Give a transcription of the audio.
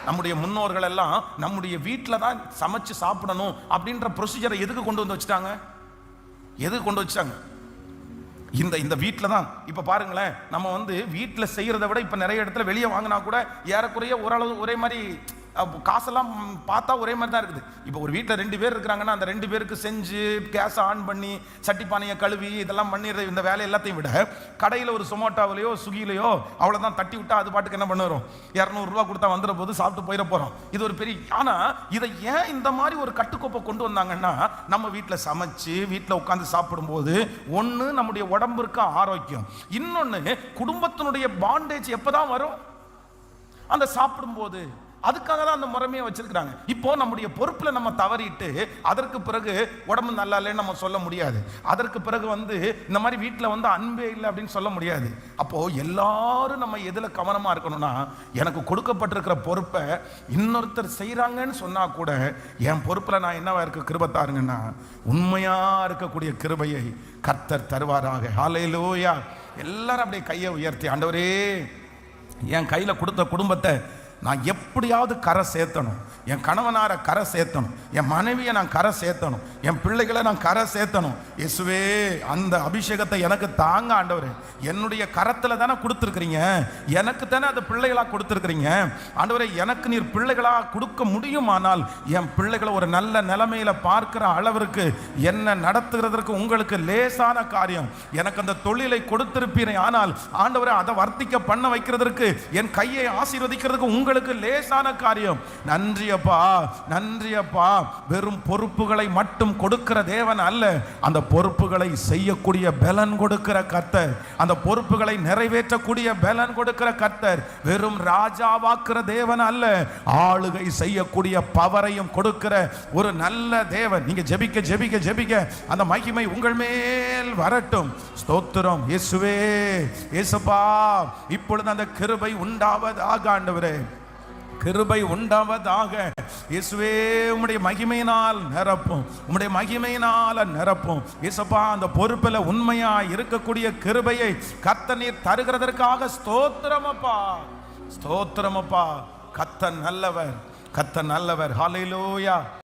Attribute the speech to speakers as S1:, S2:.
S1: நம்முடைய முன்னோர்கள் எல்லாம் நம்முடைய வீட்டில் தான் சமைச்சு சாப்பிடணும் அப்படின்ற ப்ரொசீஜரை எதுக்கு கொண்டு வந்து வச்சுட்டாங்க? எதுக்கு கொண்டு வச்சாங்க? இந்த வீட்டில் தான். இப்போ பாருங்களேன், நம்ம வீட்டில் செய்கிறத விட இப்போ நிறைய இடத்துல வெளியே வாங்கினா கூட ஏறக்குறைய ஓரளவு ஒரே மாதிரி காசெல்லாம் பார்த்தா ஒரே மாதிரி தான் இருக்குது. இப்போ ஒரு வீட்டில் 2 பேர் இருக்கிறாங்கன்னா அந்த 2 பேருக்கு செஞ்சு கேஸை ஆன் பண்ணி சட்டி பானையை கழுவி இதெல்லாம் பண்ணிடுற இந்த வேலை எல்லாத்தையும் விட கடையில் ஒரு சொமோட்டோவிலையோ ஸ்விக்கிலையோ அவ்வளோதான் தட்டி விட்டா அது பாட்டுக்கு என்ன பண்ணுறோம், 200 ரூபா கொடுத்தா வந்துட போது சாப்பிட்டு போயிட போகிறோம். இது ஒரு பெரிய. ஆனால் இதை ஏன் இந்த மாதிரி ஒரு கட்டுக்கோப்பை கொண்டு வந்தாங்கன்னா, நம்ம வீட்டில் சமைச்சு வீட்டில் உட்காந்து சாப்பிடும்போது ஒன்று நம்முடைய உடம்புக்கு ஆரோக்கியம், இன்னொன்று குடும்பத்தினுடைய பாண்டேஜ் எப்போ தான் வரும்? அந்த சாப்பிடும்போது. அதுக்காக தான் அந்த முறைமையை வச்சிருக்கிறாங்க. இப்போ நம்முடைய பொறுப்புல நம்ம தவறிட்டு அதற்கு பிறகு உடம்பு நல்லா இல்லைன்னு நம்ம சொல்ல முடியாது. அதற்கு பிறகு இந்த மாதிரி வீட்டில் அன்பே இல்லை அப்படின்னு சொல்ல முடியாது. அப்போ எல்லாரும் நம்ம எதுல கவனமா இருக்கணும்னா, எனக்கு கொடுக்கப்பட்டிருக்கிற பொறுப்பை இன்னொருத்தர் செய்யறாங்கன்னு சொன்னா கூட என் பொறுப்புல நான் என்னவா இருக்க கிருபை தாருங்கன்னா, உண்மையா இருக்கக்கூடிய கிருபையை கர்த்தர் தருவாராக. ஹல்லேலூயா. எல்லாரும் அப்படியே கையை உயர்த்தி, ஆண்டவரே என் கையில கொடுத்த குடும்பத்தை நான் எப்படியாவது கரை சேர்த்தணும், என் கணவனாரை கரை சேர்த்தணும், என் மனைவியை நான் கரை சேர்த்தணும், என் பிள்ளைகளை நான் கரை சேர்த்தணும். இயேசுவே அந்த அபிஷேகத்தை எனக்கு தாங்க ஆண்டவரே. என்னுடைய கரத்தில் தானே கொடுத்துருக்கிறீங்க, எனக்கு தானே அந்த பிள்ளைகளாக கொடுத்துருக்கிறீங்க ஆண்டவரே. எனக்கு நீர் பிள்ளைகளாக கொடுக்க முடியுமானால் என் பிள்ளைகளை ஒரு நல்ல நிலைமையில பார்க்கிற அளவிற்கு என்ன நடத்துகிறதற்கு உங்களுக்கு லேசான காரியம். எனக்கு அந்த தொழிலை கொடுத்திருப்பீரே, ஆனால் ஆண்டவரே அதை வர்த்திக்க பண்ண வைக்கிறதற்கு என் கையை ஆசீர்வதிக்கிறதுக்கு உங்களுக்கு லேசான காரியம். நன்றி அப்பா, நன்றி அப்பா. வெறும் பொறுப்புகளை மட்டும் கொடுக்கிற தேவன் அல்ல, அந்த பொறுப்புகளை செய்யக்கூடிய பலன் கொடுக்கிற கர்த்தர், அந்த பொறுப்புகளை நிறைவேற்றக்கூடிய பலன் கொடுக்கிற கர்த்தர். வெறும் ராஜாவாக்குற தேவன் அல்ல, ஆளுகை செய்யக்கூடிய பவரையும் கொடுக்கிற ஒரு நல்ல தேவன். நீங்க ஜெபிக்க ஜெபிக்க ஜெபிக்க அந்த மகிமை உங்கள் மேல் வரட்டும். ஸ்தோத்திரம் இயேசுவே. இயேசுப்பா, இப்பொழுது அந்த கிருபை உண்டாவதாக ஆண்டவரே, கிருபை உண்டாவதாக இயேசுவே. உம்முடைய மகிமையினால் நிரப்பும், உம்முடைய மகிமையினால் நிரப்பும் இயேசுப்பா. அந்த பொறுப்பில் உண்மையா இருக்கக்கூடிய கிருபையை கர்த்தர் நீர் தருகிறதற்காக ஸ்தோத்திரமப்பா, ஸ்தோத்திரமப்பா. கர்த்தர் நல்லவர், கர்த்தர் நல்லவர். ஹல்லேலூயா.